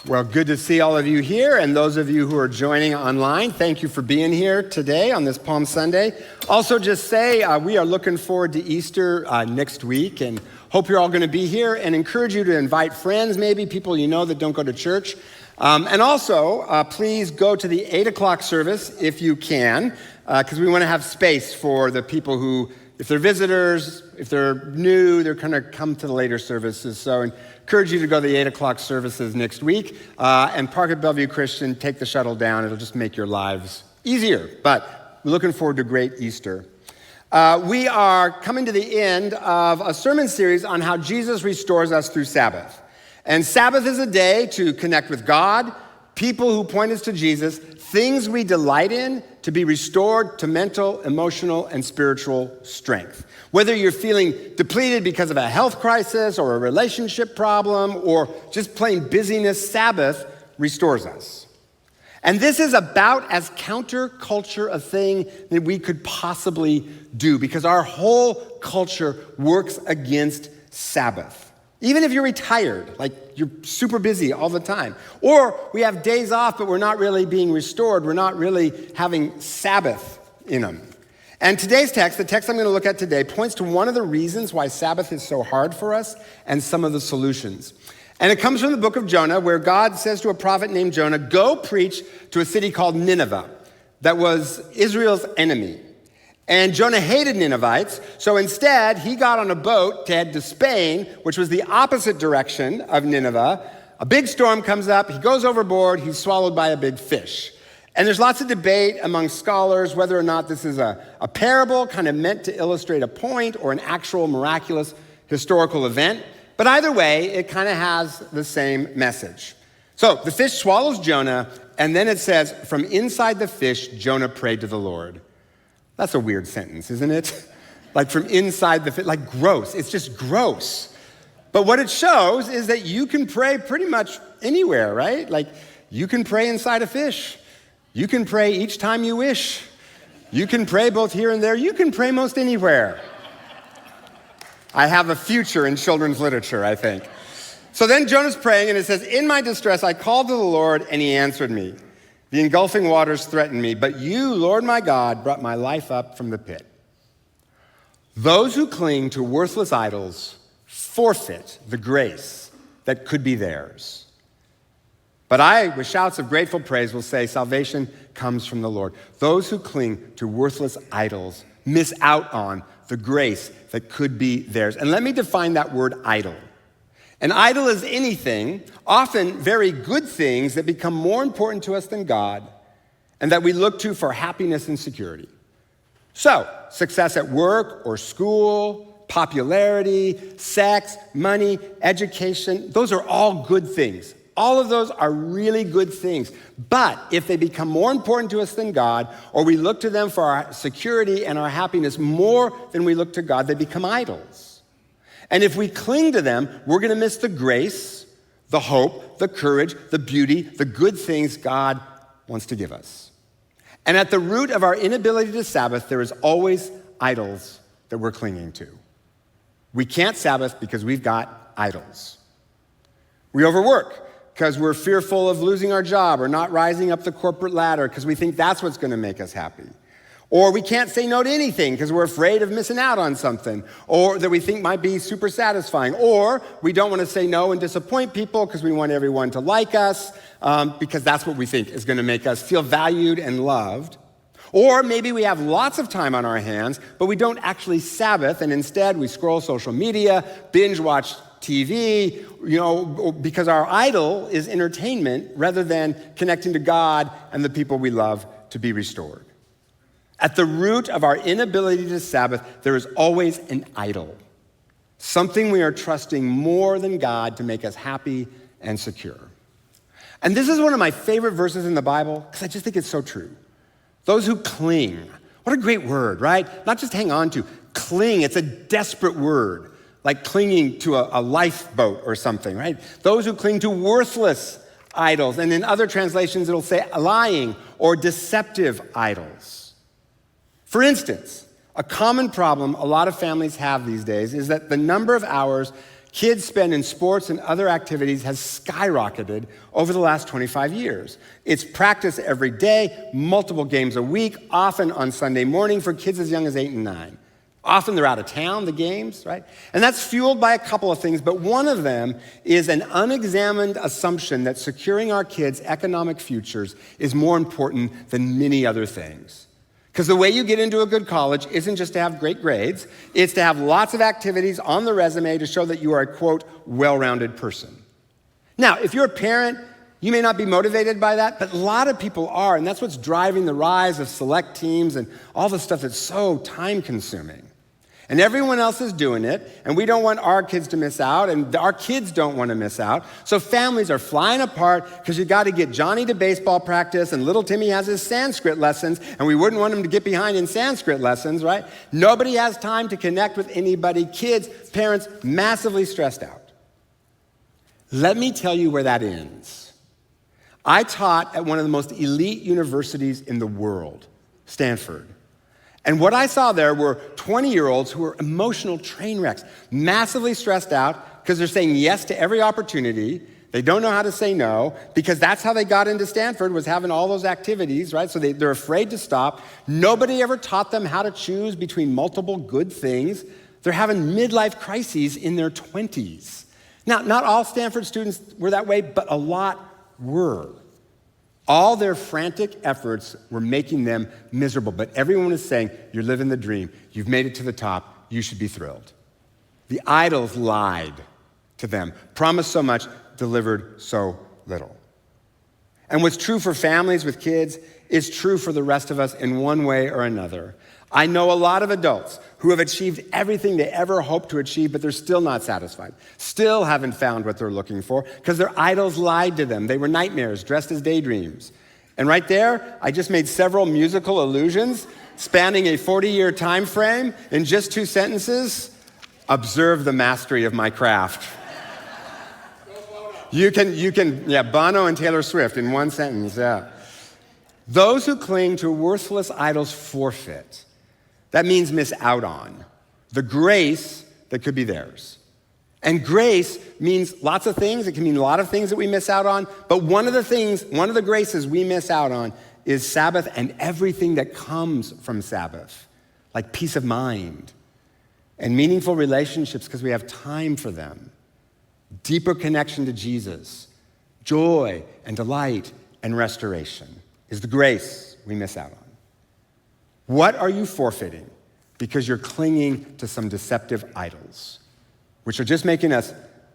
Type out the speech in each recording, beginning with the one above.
Well, good to see all of you here, and those of you who are joining online, thank you for being here today on this Palm Sunday. Also, just say we are looking forward to Easter next week, and hope you're all going to be here, and encourage you to invite friends, maybe people you know that don't go to church. And also, please go to the 8 o'clock service if you can, because we want to have space for the people who, if they're visitors, if they're new, they're going to come to the later services. So I encourage you to go to the 8 o'clock services next week, and park at Bellevue Christian, take the shuttle down. It'll just make your lives easier. But we're looking forward to a great Easter. We are coming to the end of a sermon series on how Jesus restores us through Sabbath. And Sabbath is a day to connect with God, people who point us to Jesus, things we delight in, to be restored to mental, emotional, and spiritual strength. Whether you're feeling depleted because of a health crisis or a relationship problem or just plain busyness, Sabbath restores us. And this is about as counterculture a thing that we could possibly do, because our whole culture works against Sabbath. Even if you're retired, like you're super busy all the time, or we have days off, but we're not really being restored, we're not really having Sabbath in them. And today's text, the text I'm going to look at today, points to one of the reasons why Sabbath is so hard for us and some of the solutions. And it comes from the book of Jonah, where God says to a prophet named Jonah, go preach to a city called Nineveh that was Israel's enemy. And Jonah hated Ninevites, so instead he got on a boat to head to Spain, which was the opposite direction of Nineveh. A big storm comes up, he goes overboard, he's swallowed by a big fish. And there's lots of debate among scholars whether or not this is a parable kind of meant to illustrate a point or an actual miraculous historical event. But either way, it kind of has the same message. So the fish swallows Jonah, and then it says, from inside the fish, Jonah prayed to the Lord. That's a weird sentence, isn't it? Like from inside the fish, like gross. It's just gross. But what it shows is that you can pray pretty much anywhere, right? Like you can pray inside a fish. You can pray each time you wish. You can pray both here and there. You can pray most anywhere. I have a future in children's literature, I think. So then Jonah's praying, and it says, in my distress, I called to the Lord, and he answered me. The engulfing waters threatened me, but you, Lord my God, brought my life up from the pit. Those who cling to worthless idols forfeit the grace that could be theirs. But I, with shouts of grateful praise, will say, salvation comes from the Lord. Those who cling to worthless idols miss out on the grace that could be theirs. And let me define that word idol. An idol is anything, often very good things, that become more important to us than God and that we look to for happiness and security. So, success at work or school, popularity, sex, money, education, those are all good things. All of those are really good things. But if they become more important to us than God, or we look to them for our security and our happiness more than we look to God, they become idols. And if we cling to them, we're going to miss the grace, the hope, the courage, the beauty, the good things God wants to give us. And at the root of our inability to Sabbath, there is always idols that we're clinging to. We can't Sabbath because we've got idols. We overwork because we're fearful of losing our job or not rising up the corporate ladder because we think that's what's going to make us happy. Or we can't say no to anything because we're afraid of missing out on something, or that we think might be super satisfying. Or we don't want to say no and disappoint people because we want everyone to like us, because that's what we think is going to make us feel valued and loved. Or maybe we have lots of time on our hands, but we don't actually Sabbath, and instead we scroll social media, binge watch TV, because our idol is entertainment rather than connecting to God and the people we love to be restored. At the root of our inability to Sabbath, there is always an idol, something we are trusting more than God to make us happy and secure. And this is one of my favorite verses in the Bible because I just think it's so true. Those who cling. What a great word, right? Not just hang on to. Cling, it's a desperate word, like clinging to a lifeboat or something, right? Those who cling to worthless idols. And in other translations, it'll say lying or deceptive idols. For instance, a common problem a lot of families have these days is that the number of hours kids spend in sports and other activities has skyrocketed over the last 25 years. It's practice every day, multiple games a week, often on Sunday morning for kids as young as 8 and 9. Often they're out of town, the games, right? And that's fueled by a couple of things, but one of them is an unexamined assumption that securing our kids' economic futures is more important than many other things. Because the way you get into a good college isn't just to have great grades, it's to have lots of activities on the resume to show that you are a, quote, well-rounded person. Now, if you're a parent, you may not be motivated by that, but a lot of people are, and that's what's driving the rise of select teams and all the stuff that's so time-consuming. And everyone else is doing it, and we don't want our kids to miss out, and our kids don't want to miss out. So families are flying apart because you got to get Johnny to baseball practice, and little Timmy has his Sanskrit lessons, and we wouldn't want him to get behind in Sanskrit lessons, right? Nobody has time to connect with anybody. Kids, parents, massively stressed out. Let me tell you where that ends. I taught at one of the most elite universities in the world, Stanford. And what I saw there were 20-year-olds who were emotional train wrecks, massively stressed out because they're saying yes to every opportunity. They don't know how to say no because that's how they got into Stanford, was having all those activities, right? So they're afraid to stop. Nobody ever taught them how to choose between multiple good things. They're having midlife crises in their 20s. Now, not all Stanford students were that way, but a lot were. All their frantic efforts were making them miserable, but everyone was saying, you're living the dream, you've made it to the top, you should be thrilled. The idols lied to them, promised so much, delivered so little. And what's true for families with kids is true for the rest of us in one way or another. I know a lot of adults who have achieved everything they ever hoped to achieve, but they're still not satisfied, still haven't found what they're looking for because their idols lied to them. They were nightmares dressed as daydreams. And right there, I just made several musical allusions spanning a 40-year time frame in just 2 sentences. Observe the mastery of my craft. You can, Bono and Taylor Swift in 1 sentence, yeah. Those who cling to worthless idols forfeit. That means miss out on the grace that could be theirs. And grace means lots of things. It can mean a lot of things that we miss out on. But one of the graces we miss out on is Sabbath and everything that comes from Sabbath, like peace of mind and meaningful relationships because we have time for them, deeper connection to Jesus, joy and delight and restoration is the grace we miss out on. What are you forfeiting because you're clinging to some deceptive idols, which are just making us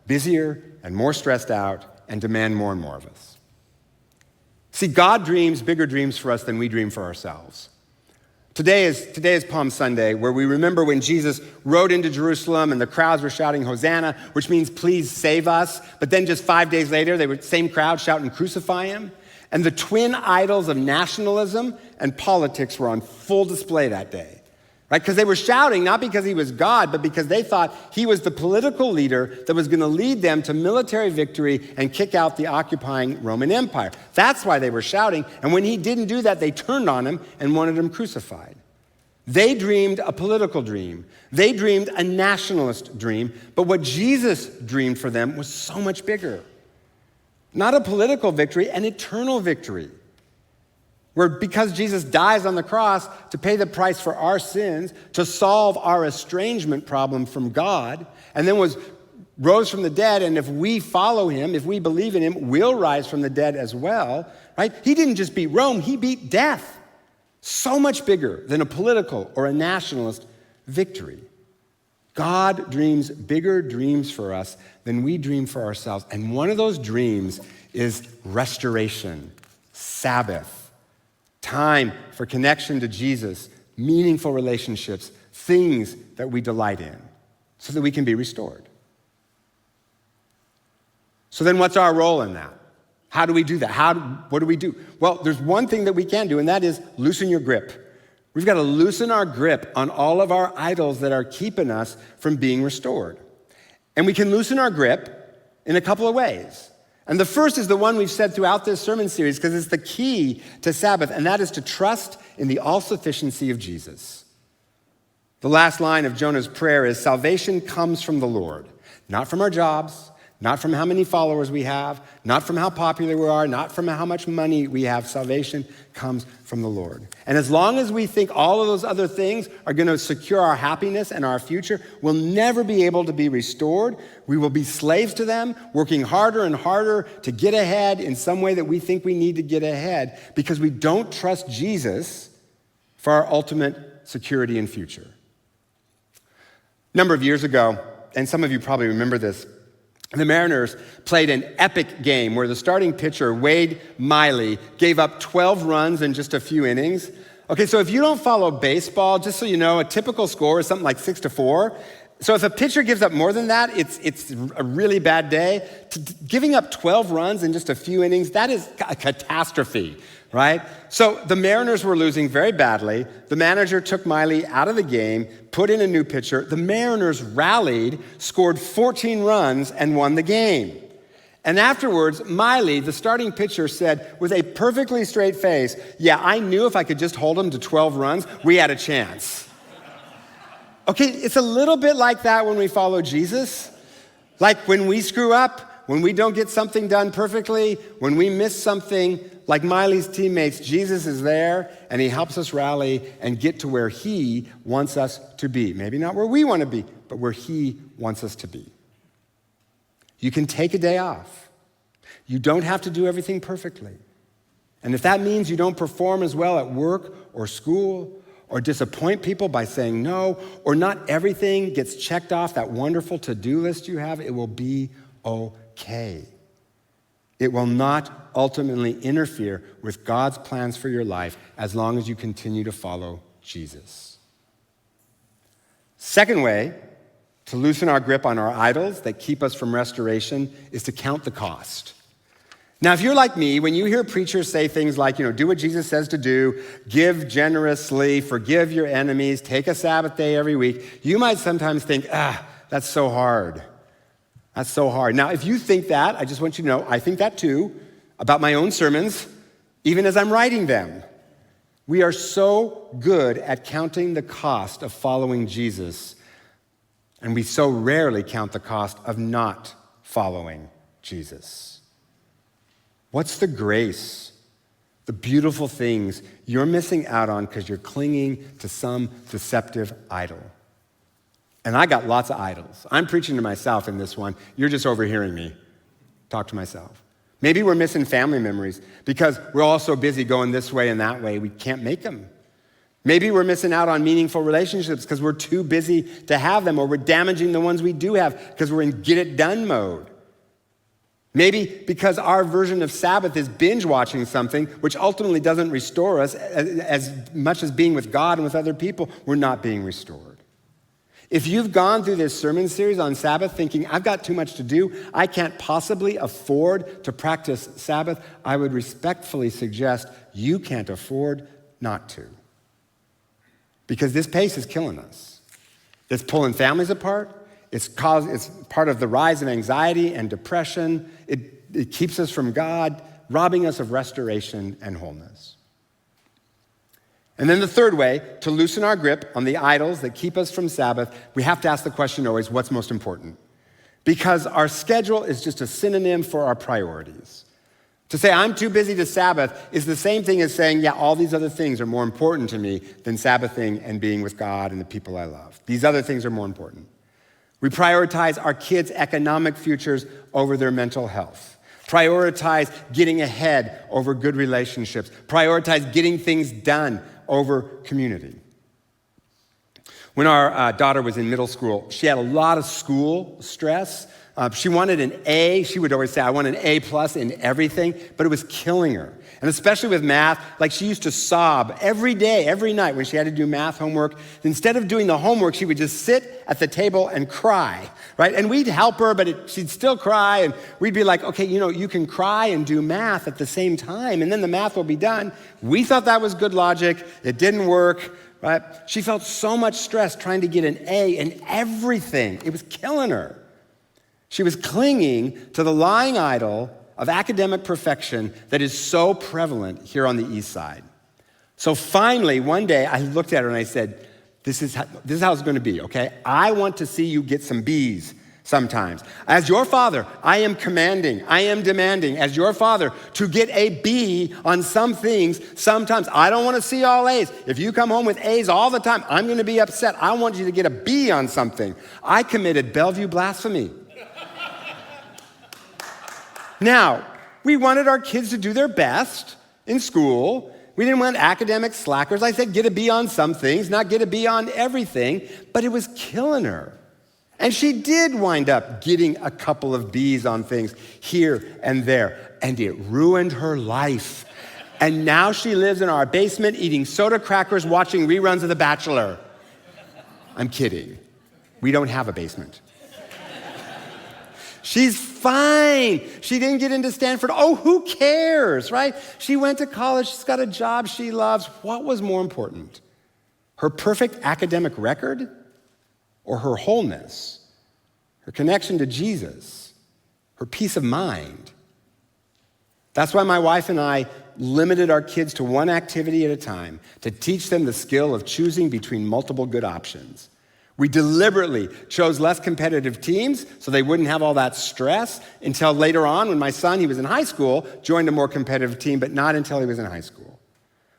busier and more stressed out and demand more and more of us? See, God dreams bigger dreams for us than we dream for ourselves. Today is Palm Sunday, where we remember when Jesus rode into Jerusalem and the crowds were shouting, Hosanna, which means please save us. But then just 5 days later, they were the same crowd shouting, crucify him. And the twin idols of nationalism and politics were on full display that day, right? Because they were shouting, not because he was God, but because they thought he was the political leader that was going to lead them to military victory and kick out the occupying Roman Empire. That's why they were shouting. And when he didn't do that, they turned on him and wanted him crucified. They dreamed a political dream. They dreamed a nationalist dream. But what Jesus dreamed for them was so much bigger. Not a political victory, an eternal victory. Where because Jesus dies on the cross to pay the price for our sins, to solve our estrangement problem from God, and then rose from the dead, and if we follow him, if we believe in him, we'll rise from the dead as well, right? He didn't just beat Rome, he beat death. So much bigger than a political or a nationalist victory. God dreams bigger dreams for us than we dream for ourselves. And one of those dreams is restoration, Sabbath, time for connection to Jesus, meaningful relationships, things that we delight in, so that we can be restored. So then what's our role in that? How do we do that? What do we do? Well, there's one thing that we can do, and that is loosen your grip. We've got to loosen our grip on all of our idols that are keeping us from being restored. And we can loosen our grip in a couple of ways. And the first is the one we've said throughout this sermon series because it's the key to Sabbath, and that is to trust in the all-sufficiency of Jesus. The last line of Jonah's prayer is, salvation comes from the Lord. not from our jobs, not from how many followers we have, not from how popular we are, not from how much money we have. Salvation comes from the Lord. And as long as we think all of those other things are going to secure our happiness and our future, we'll never be able to be restored. We will be slaves to them, working harder and harder to get ahead in some way that we think we need to get ahead because we don't trust Jesus for our ultimate security and future. A number of years ago, and some of you probably remember this, the Mariners played an epic game where the starting pitcher, Wade Miley, gave up 12 runs in just a few innings. Okay, so if you don't follow baseball, just so you know, a typical score is something like 6-4. So if a pitcher gives up more than that, it's a really bad day. Giving up 12 runs in just a few innings, that is a catastrophe, right? So the Mariners were losing very badly. The manager took Miley out of the game, put in a new pitcher. The Mariners rallied, scored 14 runs, and won the game. And afterwards, Miley, the starting pitcher, said with a perfectly straight face, "Yeah, I knew if I could just hold him to 12 runs, we had a chance." Okay, it's a little bit like that when we follow Jesus. Like when we screw up, when we don't get something done perfectly, when we miss something, like Miley's teammates, Jesus is there and he helps us rally and get to where he wants us to be. Maybe not where we want to be, but where he wants us to be. You can take a day off. You don't have to do everything perfectly. And if that means you don't perform as well at work or school, or disappoint people by saying no, or not everything gets checked off that wonderful to-do list you have, it will be okay. It will not ultimately interfere with God's plans for your life as long as you continue to follow Jesus. Second way to loosen our grip on our idols that keep us from restoration is to count the cost. Now, if you're like me, when you hear preachers say things like, do what Jesus says to do, give generously, forgive your enemies, take a Sabbath day every week, you might sometimes think, that's so hard. That's so hard. Now, if you think that, I just want you to know, I think that too, about my own sermons, even as I'm writing them. We are so good at counting the cost of following Jesus, and we so rarely count the cost of not following Jesus. What's the grace, the beautiful things you're missing out on because you're clinging to some deceptive idol? And I got lots of idols. I'm preaching to myself in this one. You're just overhearing me talk to myself. Maybe we're missing family memories because we're all so busy going this way and that way, we can't make them. Maybe we're missing out on meaningful relationships because we're too busy to have them, or we're damaging the ones we do have because we're in get-it-done mode. Maybe because our version of Sabbath is binge watching something, which ultimately doesn't restore us as much as being with God and with other people, we're not being restored. If you've gone through this sermon series on Sabbath thinking, I've got too much to do, I can't possibly afford to practice Sabbath, I would respectfully suggest you can't afford not to. Because this pace is killing us. It's pulling families apart. It's part of the rise of anxiety and depression. It keeps us from God, robbing us of restoration and wholeness. And then the third way to loosen our grip on the idols that keep us from Sabbath, we have to ask the question always, what's most important? Because our schedule is just a synonym for our priorities. To say I'm too busy to Sabbath is the same thing as saying, all these other things are more important to me than Sabbathing and being with God and the people I love. These other things are more important. We prioritize our kids' economic futures over their mental health. Prioritize getting ahead over good relationships. Prioritize getting things done over community. When our daughter was in middle school, she had a lot of school stress. She wanted an A. She would always say, I want an A+ in everything, but it was killing her. And especially with math, like she used to sob every day, every night when she had to do math homework. Instead of doing the homework, she would just sit at the table and cry, right? And we'd help her, but she'd still cry. And we'd be like, okay, you can cry and do math at the same time, and then the math will be done. We thought that was good logic. It didn't work, right? She felt so much stress trying to get an A in everything. It was killing her. She was clinging to the lying idol of academic perfection that is so prevalent here on the East Side. So finally, one day, I looked at her and I said, this is how it's going to be, okay? I want to see you get some B's sometimes. As your father, I am demanding as your father to get a B on some things sometimes. I don't want to see all A's. If you come home with A's all the time, I'm going to be upset. I want you to get a B on something. I committed Bellevue blasphemy. Now, we wanted our kids to do their best in school. We didn't want academic slackers. I said get a B on some things, not get a B on everything, but it was killing her. And she did wind up getting a couple of B's on things here and there, and it ruined her life. And now she lives in our basement eating soda crackers, watching reruns of The Bachelor. I'm kidding. We don't have a basement. She's fine. She didn't get into Stanford. Oh, who cares, right? She went to college. She's got a job she loves. What was more important? Her perfect academic record or her wholeness, her connection to Jesus, her peace of mind? That's why my wife and I limited our kids to one activity at a time to teach them the skill of choosing between multiple good options. We deliberately chose less competitive teams so they wouldn't have all that stress until later on when my son, he was in high school, joined a more competitive team, but not until he was in high school.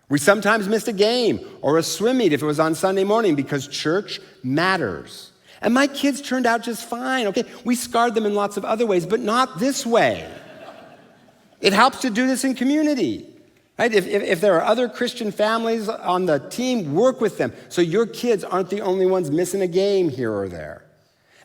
We sometimes missed a game or a swim meet if it was on Sunday morning because church matters. And my kids turned out just fine, okay? We scarred them in lots of other ways, but not this way. It helps to do this in community. Right? If there are other Christian families on the team, work with them so your kids aren't the only ones missing a game here or there.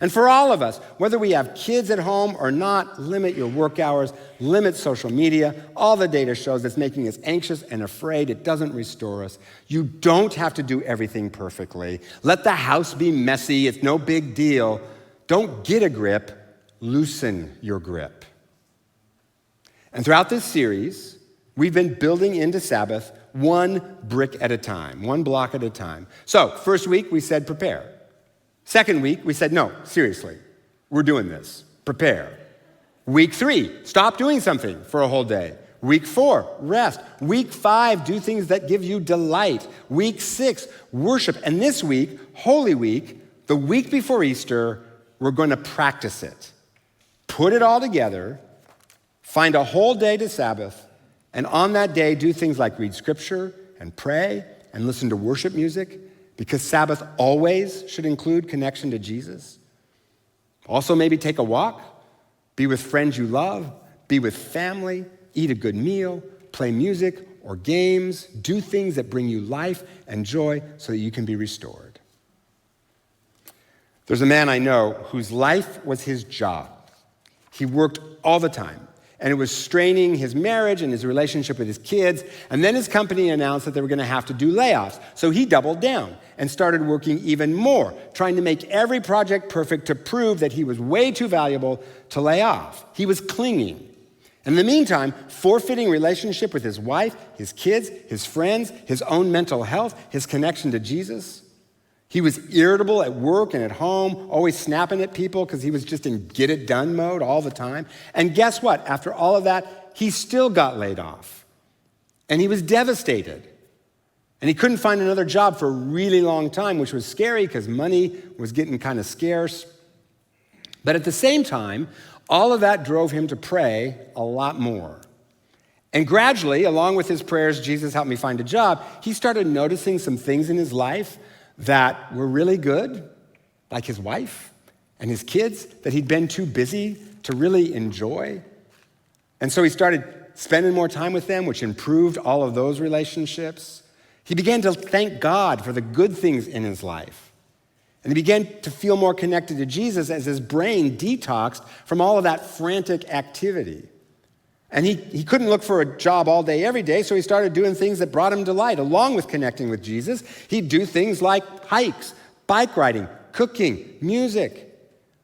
And for all of us, whether we have kids at home or not, limit your work hours, limit social media. All the data shows it's making us anxious and afraid. It doesn't restore us. You don't have to do everything perfectly. Let the house be messy. It's no big deal. Don't get a grip. Loosen your grip. And throughout this series, we've been building into Sabbath one brick at a time, one block at a time. So, first week, we said prepare. Second week, we said, no, seriously, we're doing this. Prepare. Week 3, stop doing something for a whole day. Week 4, rest. Week 5, do things that give you delight. Week 6, worship. And this week, Holy Week, the week before Easter, we're going to practice it. Put it all together, find a whole day to Sabbath, and on that day, do things like read scripture and pray and listen to worship music, because Sabbath always should include connection to Jesus. Also, maybe take a walk, be with friends you love, be with family, eat a good meal, play music or games, do things that bring you life and joy so that you can be restored. There's a man I know whose life was his job. He worked all the time. And it was straining his marriage and his relationship with his kids. And then his company announced that they were going to have to do layoffs. So he doubled down and started working even more, trying to make every project perfect to prove that he was way too valuable to lay off. He was clinging. In the meantime, forfeiting relationship with his wife, his kids, his friends, his own mental health, his connection to Jesus. He was irritable at work and at home, always snapping at people because he was just in get-it-done mode all the time. And guess what? After all of that, he still got laid off. And he was devastated. And he couldn't find another job for a really long time, which was scary because money was getting kind of scarce. But at the same time, all of that drove him to pray a lot more. And gradually, along with his prayers, Jesus helped me find a job, he started noticing some things in his life that were really good, like his wife and his kids, that he'd been too busy to really enjoy. And so he started spending more time with them, which improved all of those relationships. He began to thank God for the good things in his life. And he began to feel more connected to Jesus as his brain detoxed from all of that frantic activity. And he couldn't look for a job all day, every day, so he started doing things that brought him delight. Along with connecting with Jesus, he'd do things like hikes, bike riding, cooking, music.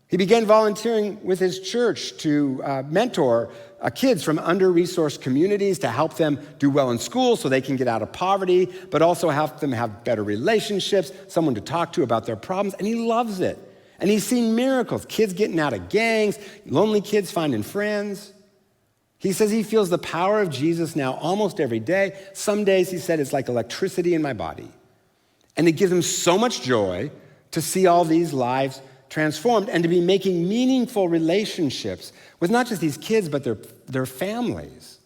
He began volunteering with his church to mentor kids from under-resourced communities to help them do well in school so they can get out of poverty, but also help them have better relationships, someone to talk to about their problems, and he loves it. And he's seen miracles, kids getting out of gangs, lonely kids finding friends. He says he feels the power of Jesus now almost every day. Some days, he said, it's like electricity in my body. And it gives him so much joy to see all these lives transformed and to be making meaningful relationships with not just these kids, but their families.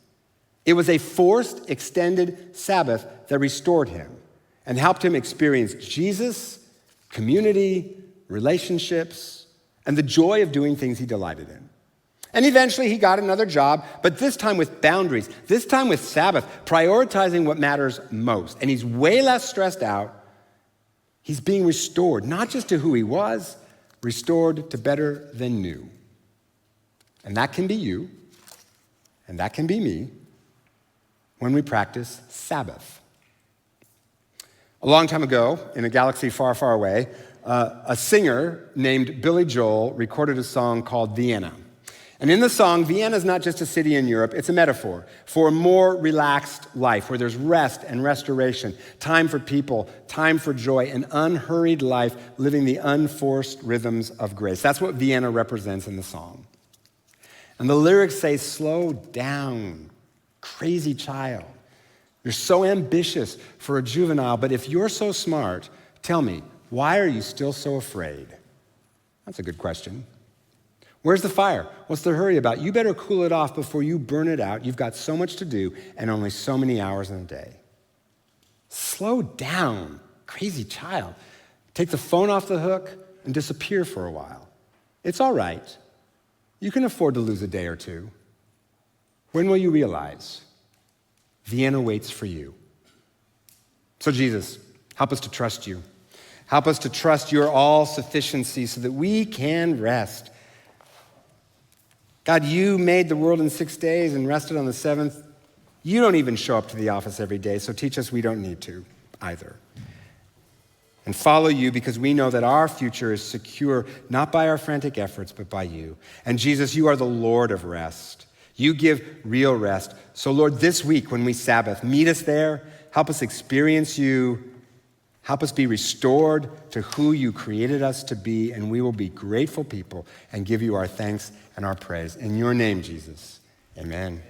It was a forced, extended Sabbath that restored him and helped him experience Jesus, community, relationships, and the joy of doing things he delighted in. And eventually he got another job, but this time with boundaries, this time with Sabbath, prioritizing what matters most. And he's way less stressed out. He's being restored, not just to who he was, restored to better than new. And that can be you, and that can be me, when we practice Sabbath. A long time ago, in a galaxy far, far away, a singer named Billy Joel recorded a song called Vienna. And in the song, Vienna is not just a city in Europe, it's a metaphor for a more relaxed life where there's rest and restoration, time for people, time for joy, an unhurried life living the unforced rhythms of grace. That's what Vienna represents in the song. And the lyrics say, slow down, crazy child. You're so ambitious for a juvenile, but if you're so smart, tell me, why are you still so afraid? That's a good question. Where's the fire? What's the hurry about? You better cool it off before you burn it out. You've got so much to do and only so many hours in a day. Slow down, crazy child. Take the phone off the hook and disappear for a while. It's all right. You can afford to lose a day or two. When will you realize Vienna waits for you? So Jesus, help us to trust you. Help us to trust your all-sufficiency so that we can rest. God, you made the world in 6 days and rested on the seventh. You don't even show up to the office every day, so teach us we don't need to either. And follow you because we know that our future is secure, not by our frantic efforts, but by you. And Jesus, you are the Lord of rest. You give real rest. So Lord, this week when we Sabbath, meet us there, help us experience you, help us be restored to who you created us to be, and we will be grateful people and give you our thanks and our praise. In your name, Jesus, amen.